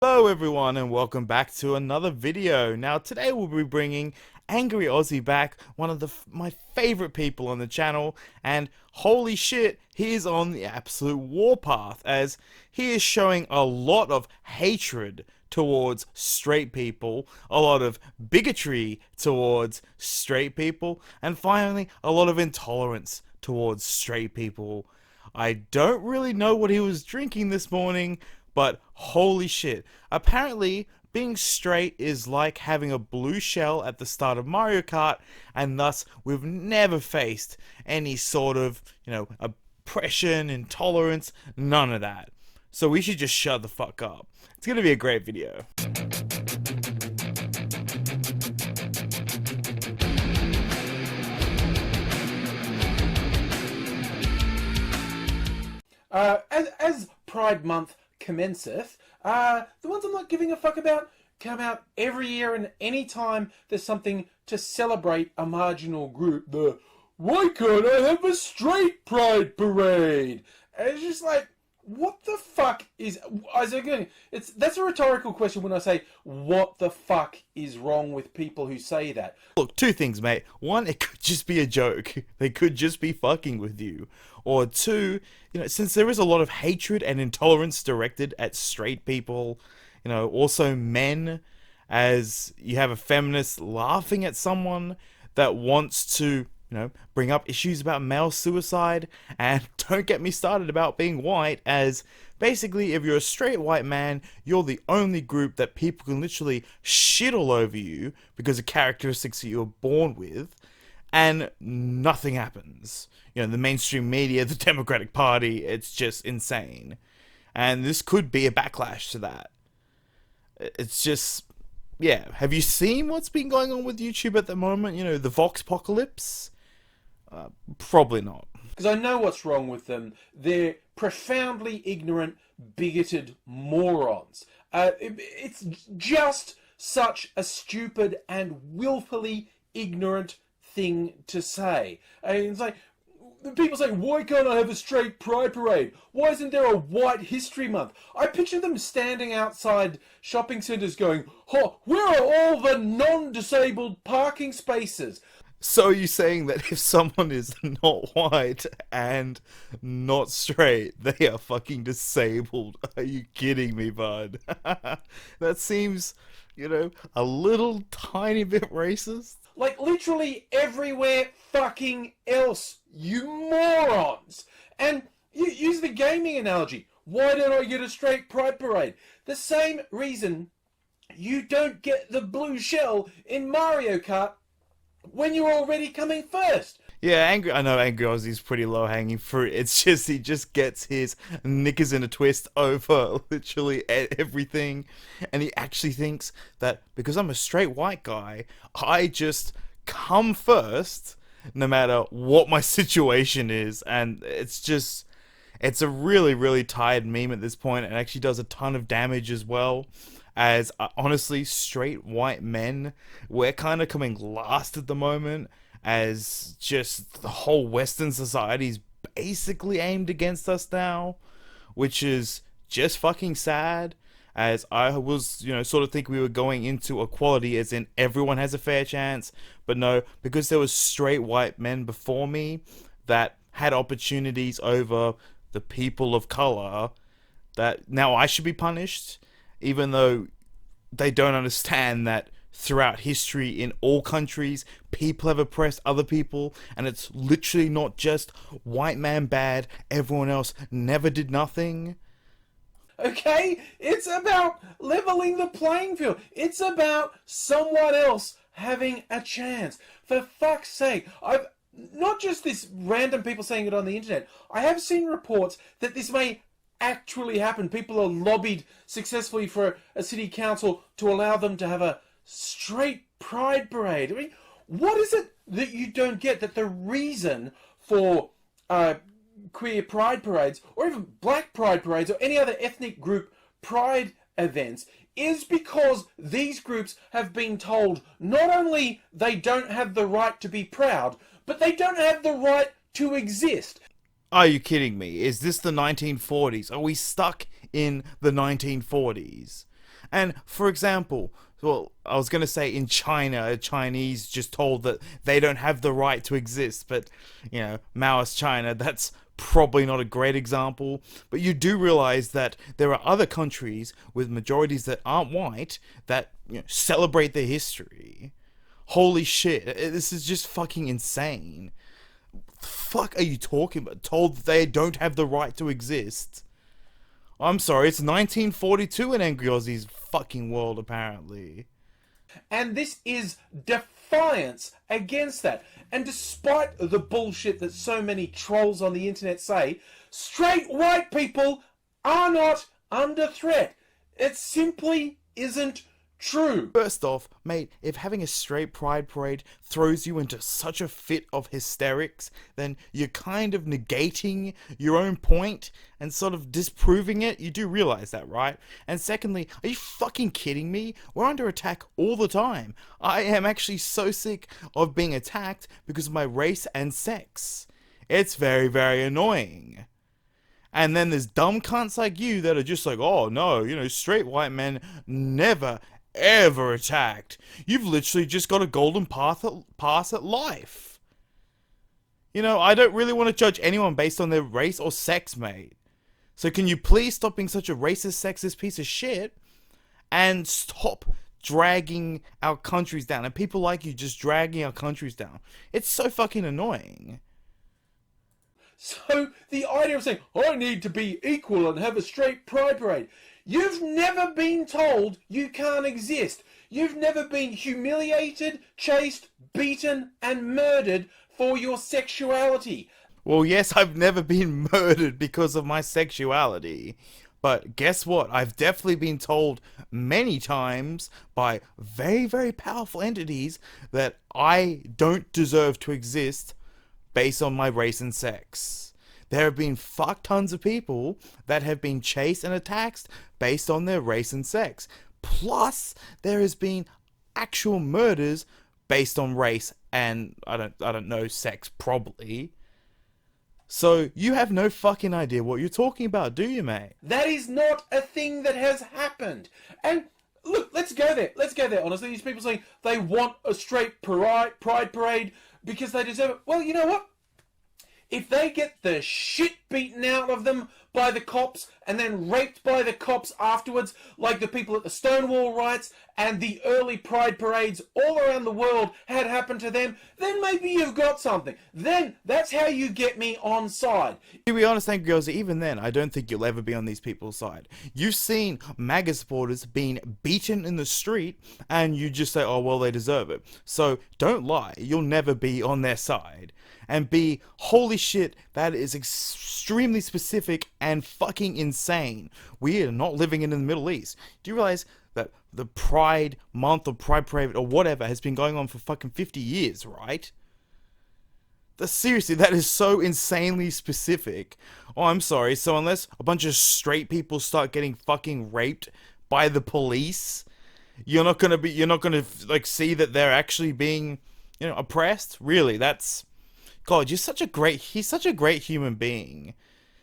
Hello everyone and welcome back to another video. Now today we'll be bringing Angry Aussie back, one of my favorite people on the channel, and holy shit, he is on the absolute warpath as he is showing a lot of hatred towards straight people, a lot of bigotry towards straight people, and finally a lot of intolerance towards straight people. I don't really know what he was drinking this morning, but holy shit. Apparently, being straight is like having a blue shell at the start of Mario Kart, and thus we've never faced any sort of, oppression, intolerance, none of that. So we should just shut the fuck up. It's gonna be a great video. As Pride Month commenceth, the ones I'm not giving a fuck about come out every year, and any time there's something to celebrate a marginal group, why can't I have a straight pride parade? And it's just like, what the fuck is... That's a rhetorical question when I say, what the fuck is wrong with people who say that? Look, two things, mate. One, it could just be a joke. They could just be fucking with you. Or two, since there is a lot of hatred and intolerance directed at straight people, also men, as you have a feminist laughing at someone that wants to, bring up issues about male suicide, and don't get me started about being white, as basically if you're a straight white man, you're the only group that people can literally shit all over you because of characteristics that you were born with, and nothing happens. The mainstream media, the Democratic Party, it's just insane. And this could be a backlash to that. It's just, yeah. Have you seen what's been going on with YouTube at the moment? The Vox apocalypse? Probably not. Because I know what's wrong with them. They're profoundly ignorant, bigoted morons. It's just such a stupid and willfully ignorant thing to say. It's like, people say, why can't I have a straight pride parade? Why isn't there a white history month? I picture them standing outside shopping centres going, where are all the non-disabled parking spaces? So are you saying that if someone is not white and not straight, they are fucking disabled? Are you kidding me, bud? That seems, a little tiny bit racist. Like, literally everywhere fucking else, you morons! And you use the gaming analogy. Why don't I get a straight pride parade? The same reason you don't get the blue shell in Mario Kart when you're already coming first. Yeah, I know Angry Aussie's pretty low-hanging fruit. It's just, he just gets his knickers in a twist over literally everything. And he actually thinks that because I'm a straight white guy, I just come first no matter what my situation is. And it's a really, really tired meme at this point, and actually does a ton of damage as well. As honestly, straight white men, we're kind of coming last at the moment, as just the whole Western society is basically aimed against us now, which is just fucking sad. As I was, sort of think we were going into equality as in everyone has a fair chance, but no, because there was straight white men before me that had opportunities over the people of color, that now I should be punished, even though they don't understand that throughout history in all countries, people have oppressed other people, and it's literally not just white man bad, everyone else never did nothing. Okay? It's about leveling the playing field. It's about someone else having a chance. For fuck's sake, I've not just this random people saying it on the internet. I have seen reports that this may actually happen. People are lobbied successfully for a city council to allow them to have a straight pride parade. I mean, what is it that you don't get, that the reason for queer pride parades, or even black pride parades, or any other ethnic group pride events, is because these groups have been told not only they don't have the right to be proud, but they don't have the right to exist. Are you kidding me? Is this the 1940s? Are we stuck in the 1940s? And for example, well, I was going to say in China, a Chinese just told that they don't have the right to exist, but, Maoist China, that's probably not a great example. But you do realize that there are other countries with majorities that aren't white that celebrate their history. Holy shit, this is just fucking insane. The fuck are you talking about? Told they don't have the right to exist? I'm sorry, it's 1942 in Angry Aussie's fucking world, apparently. And this is defiance against that. And despite the bullshit that so many trolls on the internet say, straight white people are not under threat. It simply isn't true. First off, mate, if having a straight pride parade throws you into such a fit of hysterics, then you're kind of negating your own point and sort of disproving it. You do realize that, right? And secondly, are you fucking kidding me? We're under attack all the time. I am actually so sick of being attacked because of my race and sex. It's very, very annoying. And then there's dumb cunts like you that are just like, oh no, straight white men never ever attacked. You've literally just got a golden pass at life. I don't really want to judge anyone based on their race or sex, mate. So can you please stop being such a racist, sexist piece of shit and stop dragging our countries down, and people like you just dragging our countries down. It's so fucking annoying. So the idea of saying, I need to be equal and have a straight pride parade. You've never been told you can't exist. You've never been humiliated, chased, beaten, and murdered for your sexuality. Well, yes, I've never been murdered because of my sexuality. But guess what? I've definitely been told many times by very, very powerful entities that I don't deserve to exist based on my race and sex. There have been fuck tons of people that have been chased and attacked based on their race and sex. Plus, there has been actual murders based on race and I don't know, sex probably. So you have no fucking idea what you're talking about, do you, mate? That is not a thing that has happened. And look, let's go there. Let's go there. Honestly, these people saying they want a straight pride parade because they deserve it. Well, you know what? If they get the shit beaten out of them by the cops and then raped by the cops afterwards, like the people at the Stonewall riots and the early pride parades all around the world had happened to them, then maybe you've got something. Then that's how you get me on side. To be honest, Angry Aussie's, even then, I don't think you'll ever be on these people's side. You've seen MAGA supporters being beaten in the street and you just say, oh, well, they deserve it. So don't lie. You'll never be on their side. And be, holy shit, that is extremely specific and fucking insane. We are not living in the Middle East. Do you realize that the Pride Month or Pride Parade or whatever has been going on for fucking 50 years, right? Seriously, that is so insanely specific. Oh, I'm sorry. So unless a bunch of straight people start getting fucking raped by the police, you're not gonna like see that they're actually being, oppressed? Really, that's... God, he's such a great human being.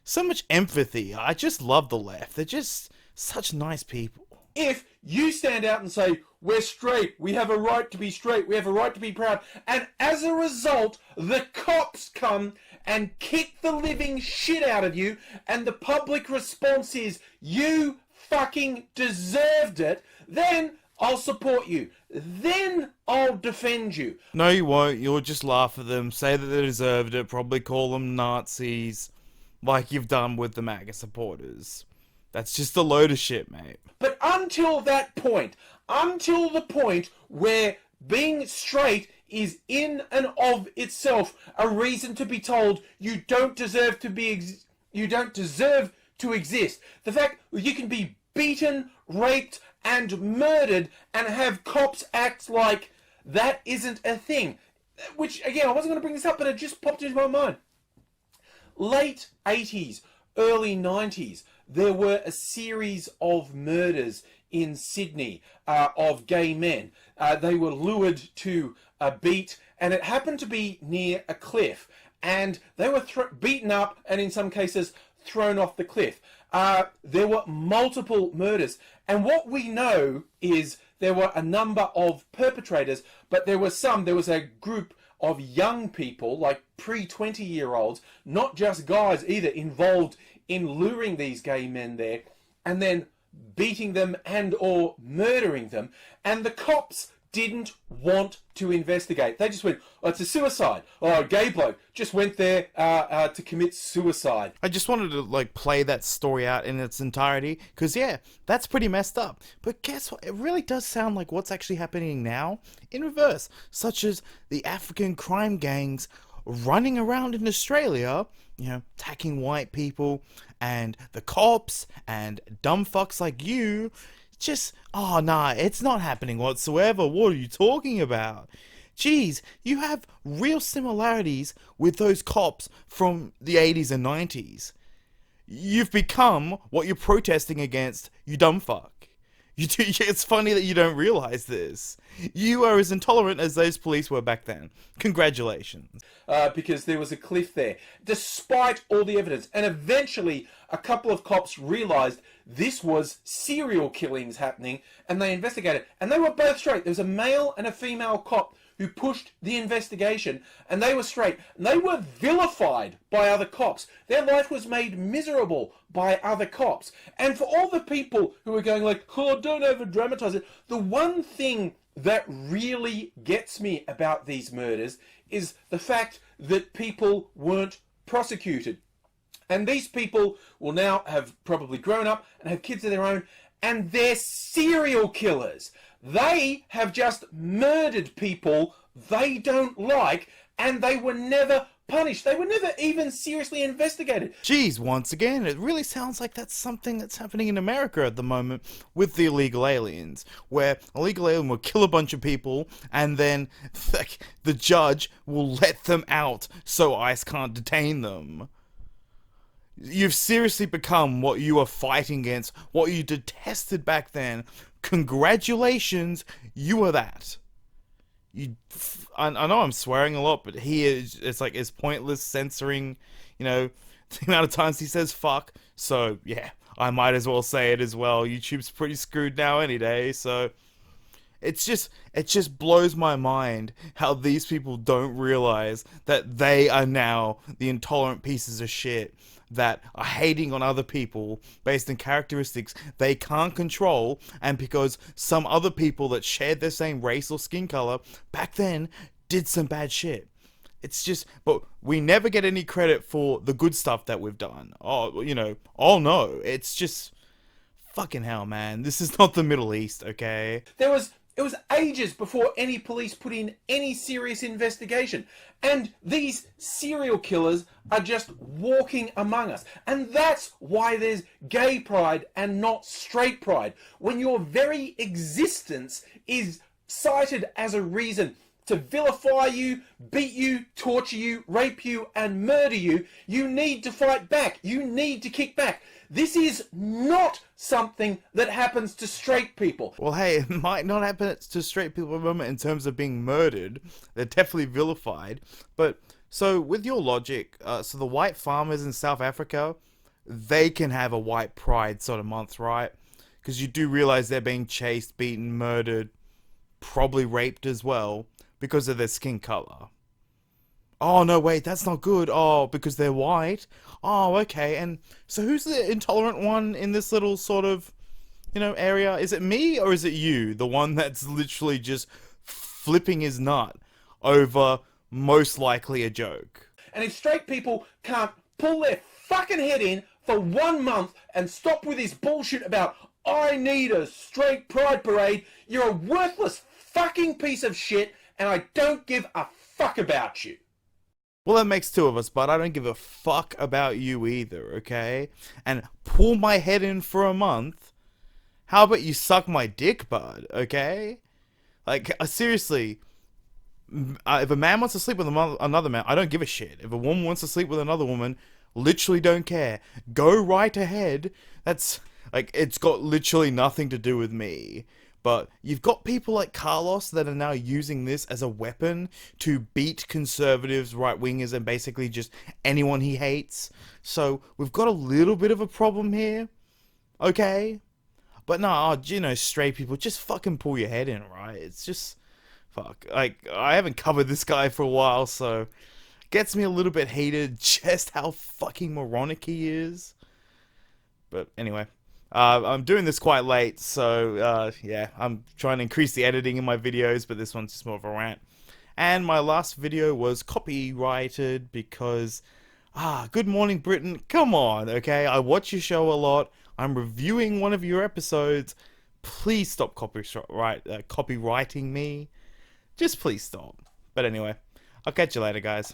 So much empathy. I just love the left. They're just such nice people. If you stand out and say, we're straight, we have a right to be straight, we have a right to be proud, and as a result, the cops come and kick the living shit out of you, and the public response is, you fucking deserved it, then I'll support you. Then I'll defend you. No, you won't. You'll just laugh at them, say that they deserved it, probably call them Nazis, like you've done with the MAGA supporters. That's just a load of shit, mate. But until that point, until the point where being straight is in and of itself a reason to be told you don't deserve to you don't deserve to exist. The fact that you can be beaten, raped, and murdered and have cops act like that isn't a thing. Which, again, I wasn't going to bring this up, but it just popped into my mind. Late 80s, early 90s, there were a series of murders in Sydney of gay men. They were lured to a beat, and it happened to be near a cliff. And they were beaten up and, in some cases, thrown off the cliff. There were multiple murders. And what we know is there were a number of perpetrators, but there was a group of young people, like pre-20-year-olds, not just guys either, involved in luring these gay men there and then beating them and or murdering them. And the cops didn't want to investigate. They just went, oh, it's a suicide. Oh, a gay bloke just went there to commit suicide. I just wanted to like play that story out in its entirety because yeah, that's pretty messed up. But guess what? It really does sound like what's actually happening now in reverse, such as the African crime gangs running around in Australia, you know, attacking white people, and the cops and dumb fucks like you just, oh nah, it's not happening whatsoever. What are you talking about? Jeez, you have real similarities with those cops from the 80s and 90s. You've become what you're protesting against, you dumb fuck. It's funny that you don't realize this. You are as intolerant as those police were back then. Congratulations. Because there was a cliff there, despite all the evidence. And eventually, a couple of cops realised this was serial killings happening, and they investigated. And they were both straight. There was a male and a female cop who pushed the investigation, and they were straight. And they were vilified by other cops. Their life was made miserable by other cops. And for all the people who were going like, oh, don't over dramatize it, the one thing that really gets me about these murders is the fact that people weren't prosecuted. And these people will now have probably grown up and have kids of their own, and they're serial killers. They have just murdered people they don't like, and they were never punished. They were never even seriously investigated. Geez, once again, it really sounds like that's something that's happening in America at the moment with the illegal aliens, where illegal alien will kill a bunch of people and then the judge will let them out so ICE can't detain them. You've seriously become what you were fighting against, what you detested back then. Congratulations, you are that. I know I'm swearing a lot, but it's like it's pointless censoring, you know, the amount of times he says fuck. So yeah, I might as well say it as well. YouTube's pretty screwed now any day, so it just blows my mind how these people don't realize that they are now the intolerant pieces of shit that are hating on other people based on characteristics they can't control, and because some other people that shared their same race or skin color back then did some bad shit. It's just, but we never get any credit for the good stuff that we've done. Oh, you know, oh no, it's just fucking hell, man. This is not the Middle East, okay? It was ages before any police put in any serious investigation. And these serial killers are just walking among us. And that's why there's gay pride and not straight pride. When your very existence is cited as a reason to vilify you, beat you, torture you, rape you, and murder you, you need to fight back. You need to kick back. This is not something that happens to straight people. Well, hey, it might not happen to straight people at the moment in terms of being murdered. They're definitely vilified. But, so with your logic, so the white farmers in South Africa, they can have a white pride sort of month, right? Because you do realize they're being chased, beaten, murdered, probably raped as well because of their skin color. Oh, no, wait, that's not good. Oh, because they're white? Oh, okay. And so who's the intolerant one in this little sort of, you know, area? Is it me or is it you? The one that's literally just flipping his nut over most likely a joke. And if straight people can't pull their fucking head in for 1 month and stop with this bullshit about, I need a straight pride parade, you're a worthless fucking piece of shit, and I don't give a fuck about you. Well, that makes two of us, but I don't give a fuck about you either, okay? And pull my head in for a month? How about you suck my dick, bud, okay? Like, seriously, if a man wants to sleep with another man, I don't give a shit. If a woman wants to sleep with another woman, literally don't care. Go right ahead. That's, like, it's got literally nothing to do with me. But you've got people like Carlos that are now using this as a weapon to beat conservatives, right-wingers, and basically just anyone he hates. So we've got a little bit of a problem here. Okay? But no, you know, straight people, just fucking pull your head in, right? It's just, fuck. Like, I haven't covered this guy for a while, so gets me a little bit heated just how fucking moronic he is. But anyway, I'm doing this quite late, so yeah, I'm trying to increase the editing in my videos, but this one's just more of a rant. And my last video was copyrighted because, Good Morning Britain, come on, okay? I watch your show a lot. I'm reviewing one of your episodes. Please stop copywriting me. Just please stop. But anyway, I'll catch you later, guys.